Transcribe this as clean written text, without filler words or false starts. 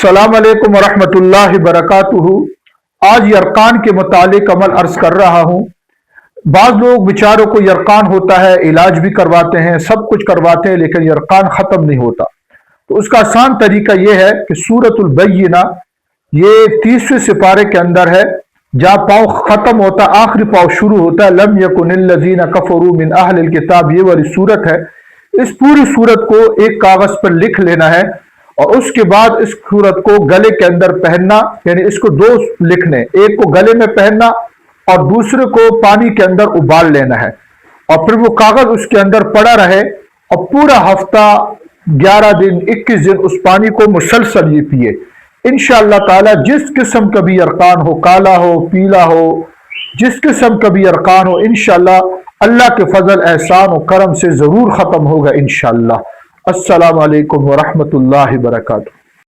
अस्सलाम वालेकुम वरहमतुल्लाहि वबरकातुहू। आज यरकान के मुतालिक अमल अर्ज कर रहा हूँ। बाज़ लोग बेचारों को यरकान होता है, इलाज भी करवाते हैं, सब कुछ करवाते हैं, लेकिन यरकान ख़त्म नहीं होता। तो उसका आसान तरीका यह है कि सूरतुल बय्यिना, ये 30वें सिपारे के अंदर है, जहाँ पाँव ख़त्म होता है आखिरी पाँव शुरू होता है, लम यकुनिल्लज़ीना कफ़रू मिन अहलिल किताब, ये वाली सूरत है। इस पूरी सूरत को एक कागज़ पर लिख लेना है और उसके बाद इस सूरत को गले के अंदर पहनना, यानी इसको दो लिखने, एक को गले में पहनना और दूसरे को पानी के अंदर उबाल लेना है, और फिर वो कागज उसके अंदर पड़ा रहे और पूरा हफ्ता 11 दिन 21 दिन उस पानी को मुसलसल ये पिए। इंशाअल्लाह ताला जिस किस्म का भी यरकान हो, काला हो, पीला हो, जिस किस्म का भी यरकान हो, इंशाअल्लाह अल्लाह के फजल एहसान और करम से जरूर खत्म होगा इंशाअल्लाह। अस्सलाम वालेकुम वरहमतुल्लाहि वबरकातुहू।